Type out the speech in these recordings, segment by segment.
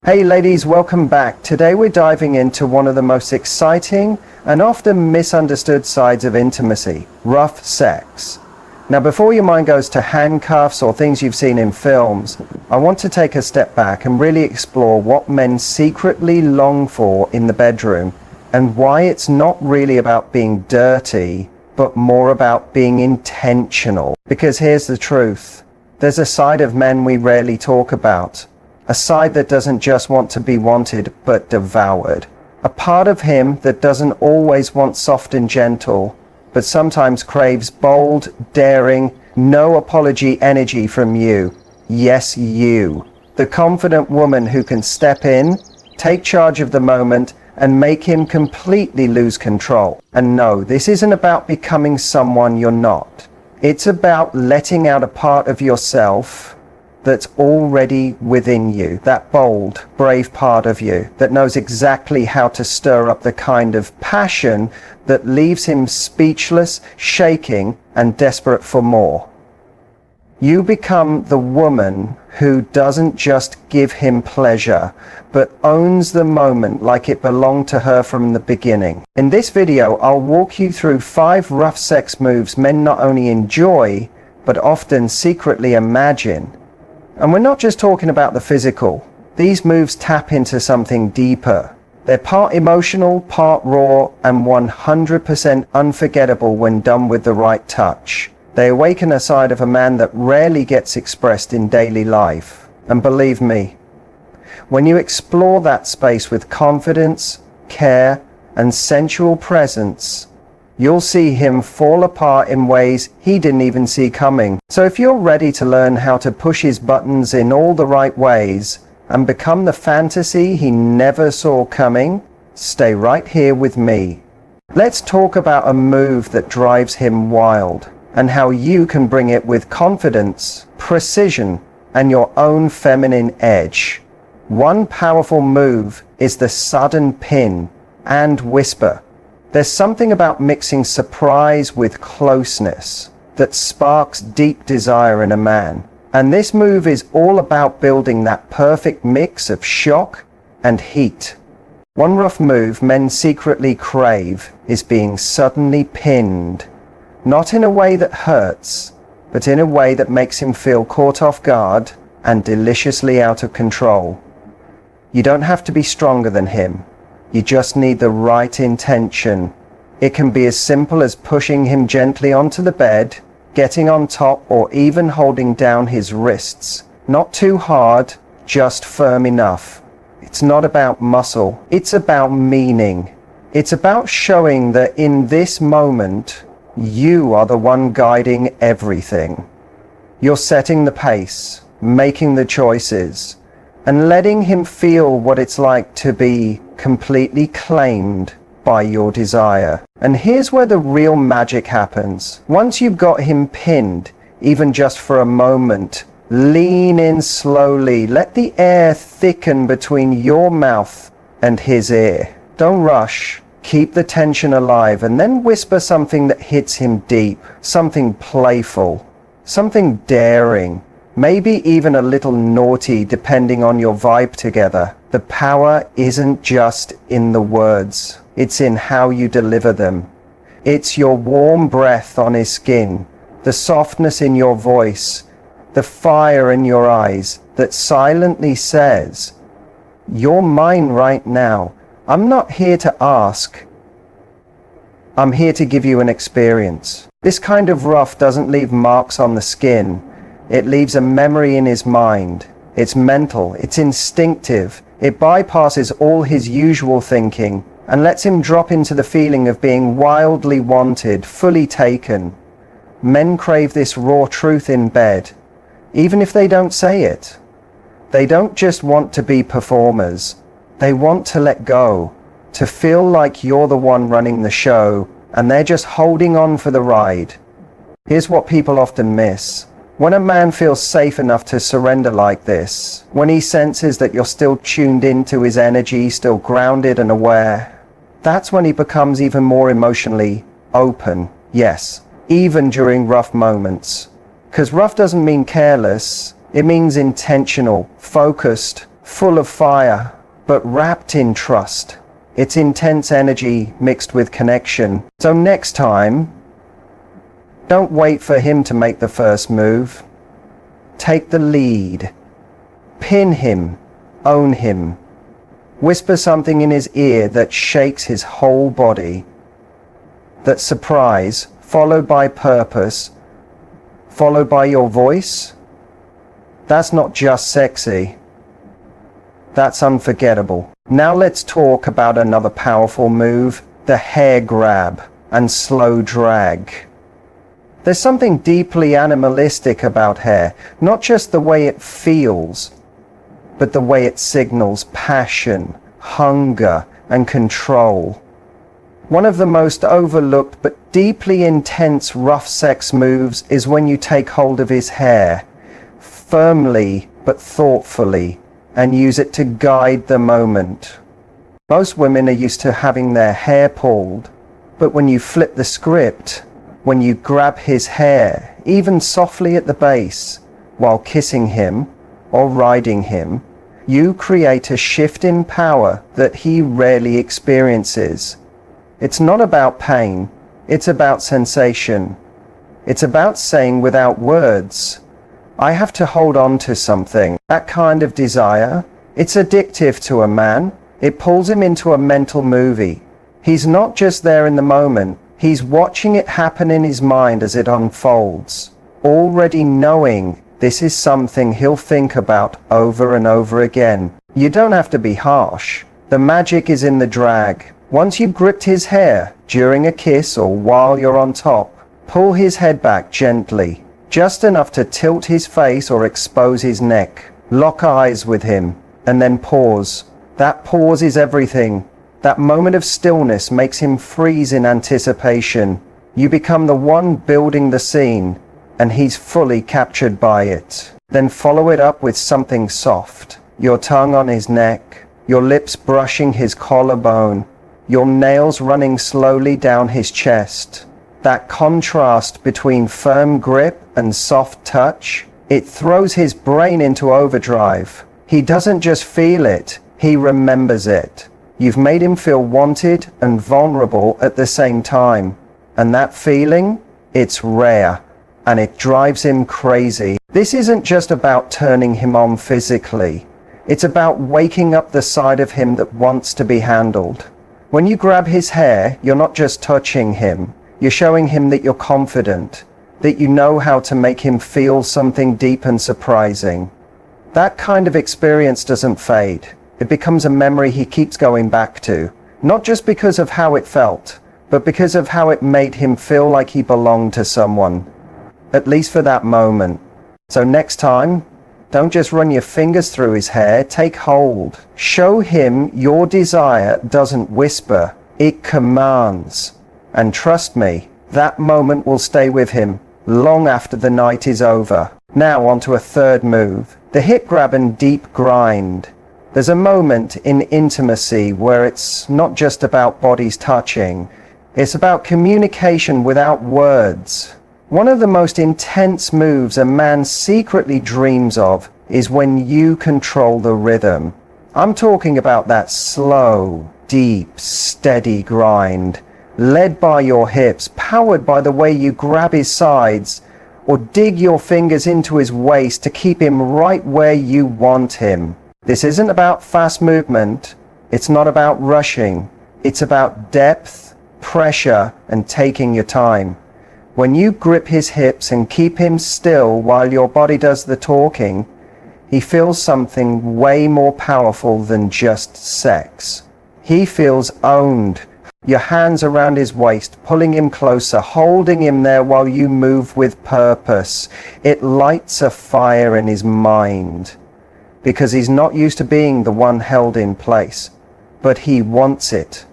Hey ladies, welcome back. Today we're diving into one of the most exciting and often misunderstood sides of intimacy, rough sex. Now before your mind goes to handcuffs or things you've seen in films, I want to take a step back and really explore what men secretly long for in the bedroom and why it's not really about being dirty, but more about being intentional. Because here's the truth, there's a side of men we rarely talk about. A side that doesn't just want to be wanted, but devoured. A part of him that doesn't always want soft and gentle, but sometimes craves bold, daring, no apology energy from you. Yes, you. The confident woman who can step in, take charge of the moment, and make him completely lose control. And no, this isn't about becoming someone you're not. It's about letting out a part of yourself that's already within you, that bold, brave part of you that knows exactly how to stir up the kind of passion that leaves him speechless, shaking, and desperate for more. You become the woman who doesn't just give him pleasure, but owns the moment like it belonged to her from the beginning. In this video, I'll walk you through 5 rough sex moves men not only enjoy, but often secretly imagine. And we're not just talking about the physical. These moves tap into something deeper. They're part emotional, part raw, and 100% unforgettable when done with the right touch. They awaken a side of a man that rarely gets expressed in daily life. And believe me, when you explore that space with confidence, care, and sensual presence, you'll see him fall apart in ways he didn't even see coming. So if you're ready to learn how to push his buttons in all the right ways and become the fantasy he never saw coming, stay right here with me. Let's talk about a move that drives him wild and how you can bring it with confidence, precision, and your own feminine edge. One powerful move is the sudden pin and whisper. There's something about mixing surprise with closeness that sparks deep desire in a man. And this move is all about building that perfect mix of shock and heat. One rough move men secretly crave is being suddenly pinned. Not in a way that hurts, but in a way that makes him feel caught off guard and deliciously out of control. You don't have to be stronger than him. You just need the right intention. It can be as simple as pushing him gently onto the bed, getting on top, or even holding down his wrists. Not too hard, just firm enough. It's not about muscle. It's about meaning. It's about showing that in this moment, you are the one guiding everything. You're setting the pace, making the choices, and letting him feel what it's like to be completely claimed by your desire. And here's where the real magic happens. Once you've got him pinned, even just for a moment, lean in slowly. Let the air thicken between your mouth and his ear. Don't rush. Keep the tension alive and then whisper something that hits him deep, something playful, something daring. Maybe even a little naughty depending on your vibe together. The power isn't just in the words, it's in how you deliver them. It's your warm breath on his skin, the softness in your voice, the fire in your eyes that silently says, "You're mine right now. I'm not here to ask. I'm here to give you an experience." This kind of rough doesn't leave marks on the skin. It leaves a memory in his mind. It's mental, it's instinctive. It bypasses all his usual thinking and lets him drop into the feeling of being wildly wanted, fully taken. Men crave this raw truth in bed, even if they don't say it. They don't just want to be performers. They want to let go, to feel like you're the one running the show and they're just holding on for the ride. Here's what people often miss. When a man feels safe enough to surrender like this, when he senses that you're still tuned into his energy, still grounded and aware, that's when he becomes even more emotionally open. Yes, even during rough moments. Because rough doesn't mean careless, it means intentional, focused, full of fire, but wrapped in trust. It's intense energy mixed with connection. So next time, don't wait for him to make the first move. Take the lead. Pin him. Own him. Whisper something in his ear that shakes his whole body. That surprise, followed by purpose, followed by your voice, that's not just sexy. That's unforgettable. Now let's talk about another powerful move, the hair grab and slow drag. There's something deeply animalistic about hair, not just the way it feels, but the way it signals passion, hunger, and control. One of the most overlooked but deeply intense rough sex moves is when you take hold of his hair, firmly but thoughtfully, and use it to guide the moment. Most women are used to having their hair pulled, but when you flip the script, when you grab his hair, even softly at the base, while kissing him or riding him, you create a shift in power that he rarely experiences. It's not about pain, it's about sensation. It's about saying without words, I have to hold on to something. That kind of desire, it's addictive to a man. It pulls him into a mental movie. He's not just there in the moment, he's watching it happen in his mind as it unfolds, already knowing this is something he'll think about over and over again. You don't have to be harsh. The magic is in the drag. Once you've gripped his hair, during a kiss or while you're on top, pull his head back gently, just enough to tilt his face or expose his neck. Lock eyes with him, and then pause. That pause is everything. That moment of stillness makes him freeze in anticipation. You become the one building the scene, and he's fully captured by it. Then follow it up with something soft. Your tongue on his neck, your lips brushing his collarbone, your nails running slowly down his chest. That contrast between firm grip and soft touch, it throws his brain into overdrive. He doesn't just feel it, he remembers it. You've made him feel wanted and vulnerable at the same time. And that feeling, it's rare, and it drives him crazy. This isn't just about turning him on physically. It's about waking up the side of him that wants to be handled. When you grab his hair, you're not just touching him. You're showing him that you're confident, that you know how to make him feel something deep and surprising. That kind of experience doesn't fade. It becomes a memory he keeps going back to, not just because of how it felt, but because of how it made him feel like he belonged to someone, at least for that moment. So next time, don't just run your fingers through his hair, take hold. Show him your desire doesn't whisper, it commands. And trust me, that moment will stay with him long after the night is over. Now on to a third move, the hip grab and deep grind. There's a moment in intimacy where it's not just about bodies touching, it's about communication without words. One of the most intense moves a man secretly dreams of is when you control the rhythm. I'm talking about that slow, deep, steady grind, led by your hips, powered by the way you grab his sides, or dig your fingers into his waist to keep him right where you want him. This isn't about fast movement, it's not about rushing, it's about depth, pressure, and taking your time. When you grip his hips and keep him still while your body does the talking, he feels something way more powerful than just sex. He feels owned. Your hands around his waist, pulling him closer, holding him there while you move with purpose. It lights a fire in his mind, because he's not used to being the one held in place, but he wants it.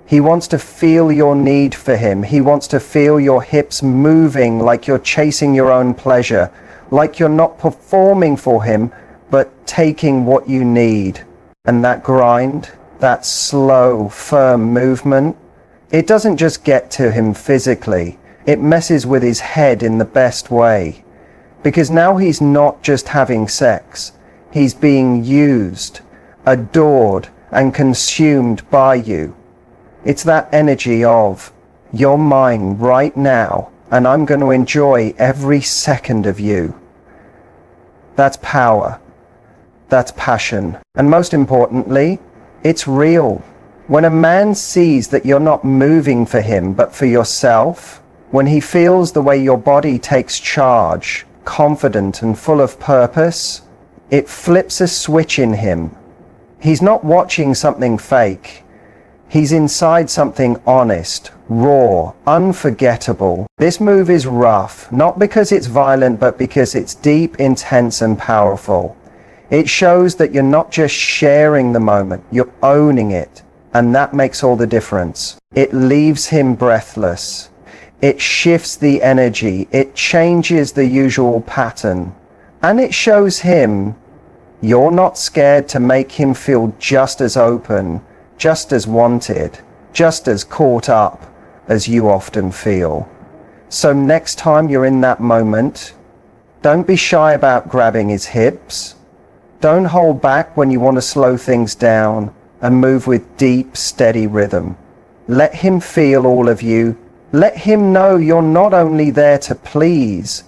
He wants to feel your need for him. He wants to feel your hips moving like you're chasing your own pleasure, like you're not performing for him, but taking what you need. And that grind, that slow, firm movement, it doesn't just get to him physically, it messes with his head in the best way. Because now he's not just having sex, He's being used, adored, and consumed by you. It's that energy of, you're mine right now, and I'm going to enjoy every second of you. That's power. That's passion. And most importantly, it's real. When a man sees that you're not moving for him, but for yourself, when he feels the way your body takes charge, confident and full of purpose, it flips a switch in him. He's not watching something fake. He's inside something honest, raw, unforgettable. This move is rough, not because it's violent, but because it's deep, intense, and powerful. It shows that you're not just sharing the moment, you're owning it. And that makes all the difference. It leaves him breathless. It shifts the energy. It changes the usual pattern. And it shows him you're not scared to make him feel just as open, just as wanted, just as caught up as you often feel. So next time you're in that moment, don't be shy about grabbing his hips. Don't hold back when you want to slow things down and move with deep, steady rhythm. Let him feel all of you. Let him know you're not only there to please,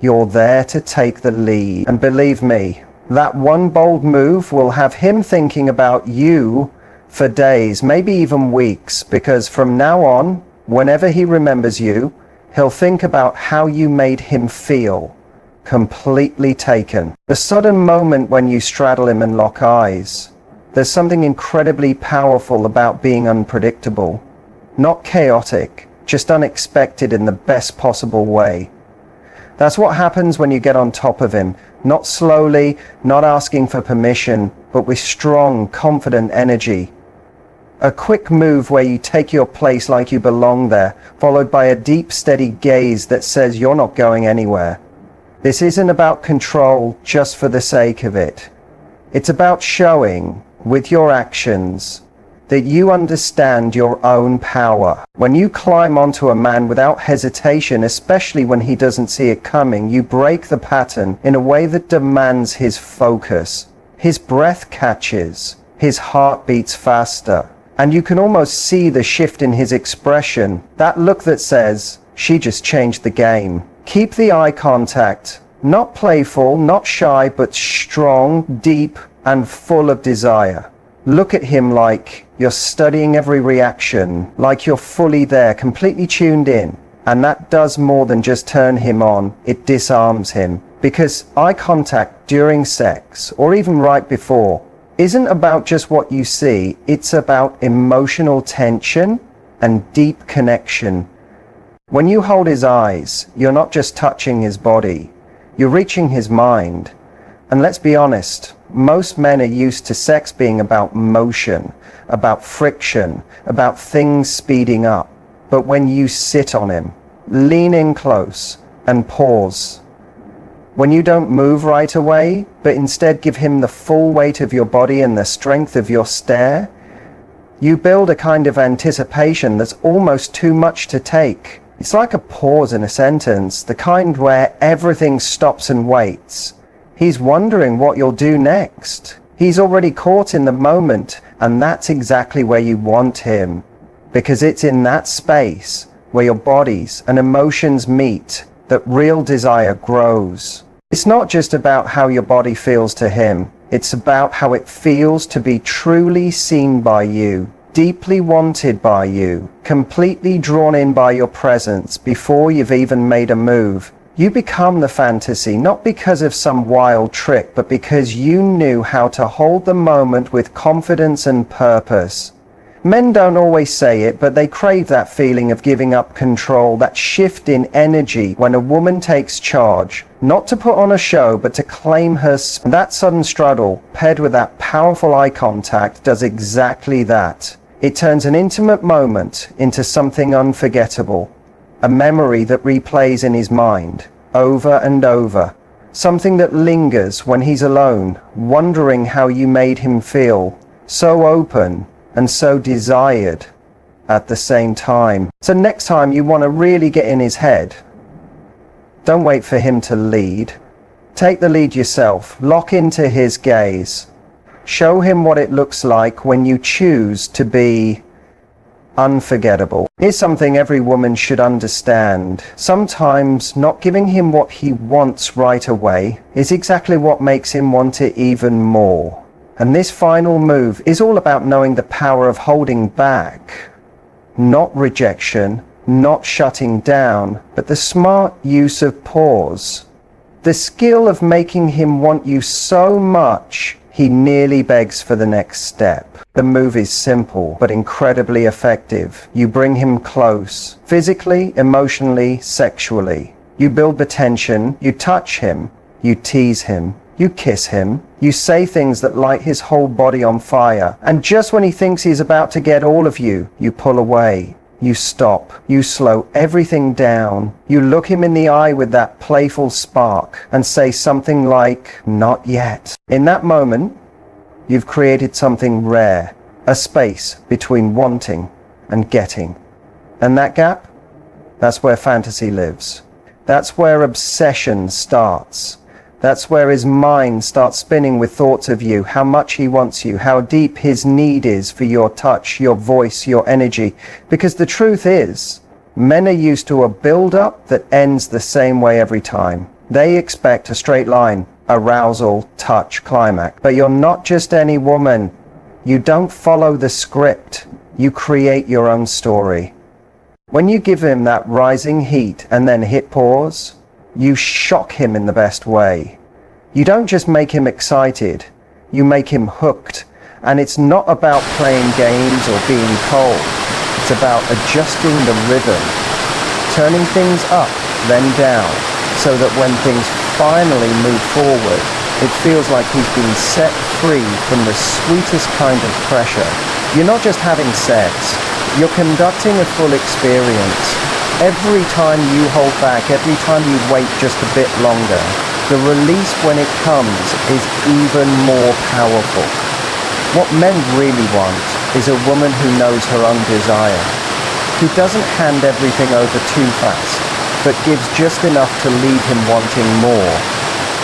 you're there to take the lead. And believe me, that one bold move will have him thinking about you for days, maybe even weeks, because from now on, whenever he remembers you, he'll think about how you made him feel, completely taken. The sudden moment when you straddle him and lock eyes, there's something incredibly powerful about being unpredictable, not chaotic, just unexpected in the best possible way. That's what happens when you get on top of him, not slowly, not asking for permission, but with strong, confident energy. A quick move where you take your place like you belong there, followed by a deep, steady gaze that says you're not going anywhere. This isn't about control just for the sake of it. It's about showing, with your actions, that you understand your own power. When you climb onto a man without hesitation, especially when he doesn't see it coming, you break the pattern in a way that demands his focus. His breath catches, his heart beats faster, and you can almost see the shift in his expression, that look that says, she just changed the game. Keep the eye contact, not playful, not shy, but strong, deep, and full of desire. Look at him like you're studying every reaction, like you're fully there, completely tuned in. And that does more than just turn him on, it disarms him. Because eye contact during sex, or even right before, isn't about just what you see, it's about emotional tension and deep connection. When you hold his eyes, you're not just touching his body, you're reaching his mind. And let's be honest, most men are used to sex being about motion, about friction, about things speeding up. But when you sit on him, lean in close and pause. When you don't move right away, but instead give him the full weight of your body and the strength of your stare, you build a kind of anticipation that's almost too much to take. It's like a pause in a sentence, the kind where everything stops and waits. He's wondering what you'll do next. He's already caught in the moment, and that's exactly where you want him. Because it's in that space where your bodies and emotions meet that real desire grows. It's not just about how your body feels to him. It's about how it feels to be truly seen by you, deeply wanted by you, completely drawn in by your presence before you've even made a move. You become the fantasy, not because of some wild trick, but because you knew how to hold the moment with confidence and purpose. Men don't always say it, but they crave that feeling of giving up control, that shift in energy when a woman takes charge, not to put on a show, but to claim her space. That sudden straddle, paired with that powerful eye contact, does exactly that. It turns an intimate moment into something unforgettable. A memory that replays in his mind, over and over. Something that lingers when he's alone, wondering how you made him feel. So open and so desired at the same time. So next time you want to really get in his head, don't wait for him to lead. Take the lead yourself. Lock into his gaze. Show him what it looks like when you choose to be unforgettable. Here's something every woman should understand. Sometimes not giving him what he wants right away is exactly what makes him want it even more. And this final move is all about knowing the power of holding back. Not rejection, not shutting down, but the smart use of pause. The skill of making him want you so much he nearly begs for the next step. The move is simple, but incredibly effective. You bring him close, physically, emotionally, sexually. You build the tension, you touch him, you tease him, you kiss him, you say things that light his whole body on fire. And just when he thinks he's about to get all of you, you pull away. You stop, you slow everything down, you look him in the eye with that playful spark and say something like, "Not yet." In that moment, you've created something rare, a space between wanting and getting. And that gap, that's where fantasy lives. That's where obsession starts. That's where his mind starts spinning with thoughts of you, how much he wants you, how deep his need is for your touch, your voice, your energy. Because the truth is, men are used to a build-up that ends the same way every time. They expect a straight line, arousal, touch, climax. But you're not just any woman. You don't follow the script. You create your own story. When you give him that rising heat and then hit pause, you shock him in the best way. You don't just make him excited, you make him hooked. And it's not about playing games or being cold. It's about adjusting the rhythm, turning things up, then down, so that when things finally move forward, it feels like he's been set free from the sweetest kind of pressure. You're not just having sex, you're conducting a full experience. Every time you hold back, every time you wait just a bit longer, the release when it comes is even more powerful. What men really want is a woman who knows her own desire, who doesn't hand everything over too fast, but gives just enough to leave him wanting more.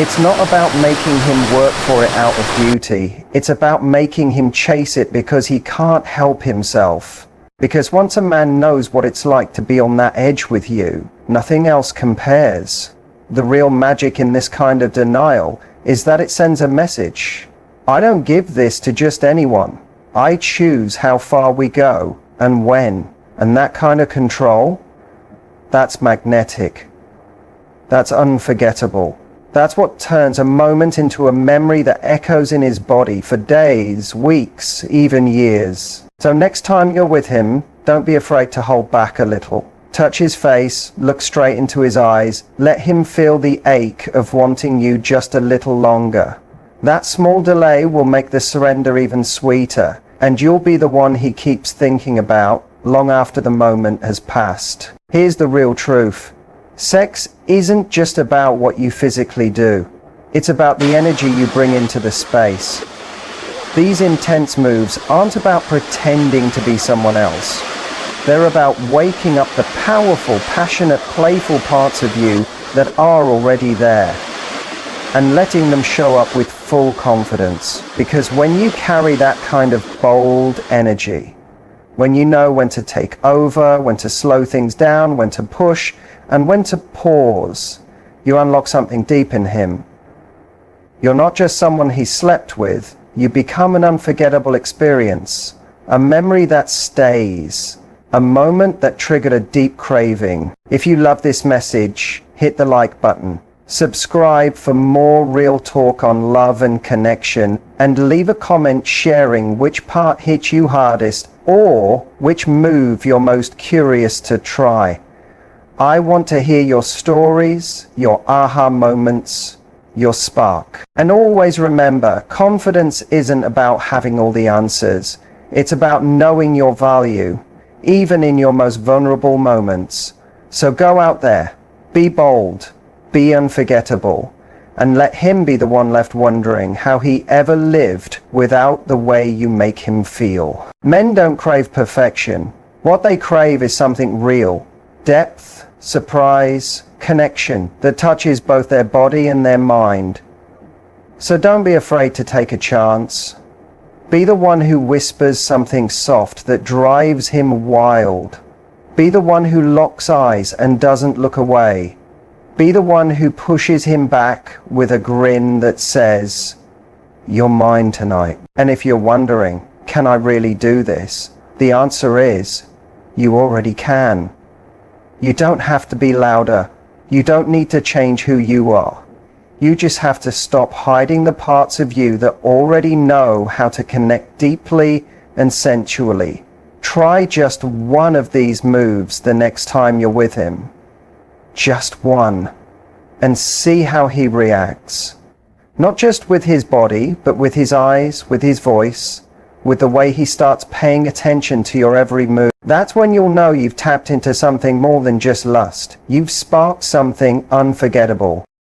It's not about making him work for it out of duty. It's about making him chase it because he can't help himself. Because once a man knows what it's like to be on that edge with you, nothing else compares. The real magic in this kind of denial is that it sends a message. I don't give this to just anyone. I choose how far we go and when. And that kind of control, that's magnetic. That's unforgettable. That's what turns a moment into a memory that echoes in his body for days, weeks, even years. So next time you're with him, don't be afraid to hold back a little. Touch his face, look straight into his eyes, let him feel the ache of wanting you just a little longer. That small delay will make the surrender even sweeter, and you'll be the one he keeps thinking about long after the moment has passed. Here's the real truth. Sex isn't just about what you physically do. It's about the energy you bring into the space. These intense moves aren't about pretending to be someone else. They're about waking up the powerful, passionate, playful parts of you that are already there and letting them show up with full confidence. Because when you carry that kind of bold energy, when you know when to take over, when to slow things down, when to push, and when to pause, you unlock something deep in him. You're not just someone he slept with, you become an unforgettable experience, a memory that stays, a moment that triggered a deep craving. If you love this message, hit the like button, subscribe for more real talk on love and connection, and leave a comment sharing which part hit you hardest or which move you're most curious to try. I want to hear your stories, your aha moments, your spark. And always remember, confidence isn't about having all the answers. It's about knowing your value, even in your most vulnerable moments. So go out there, be bold, be unforgettable, and let him be the one left wondering how he ever lived without the way you make him feel. Men don't crave perfection. What they crave is something real, depth, surprise, connection that touches both their body and their mind. So don't be afraid to take a chance. Be the one who whispers something soft that drives him wild. Be the one who locks eyes and doesn't look away. Be the one who pushes him back with a grin that says, "You're mine tonight." And if you're wondering, can I really do this? The answer is, you already can. You don't have to be louder. You don't need to change who you are. You just have to stop hiding the parts of you that already know how to connect deeply and sensually. Try just one of these moves the next time you're with him. Just one. And see how he reacts. Not just with his body, but with his eyes, with his voice, with the way he starts paying attention to your every move. That's when you'll know you've tapped into something more than just lust. You've sparked something unforgettable.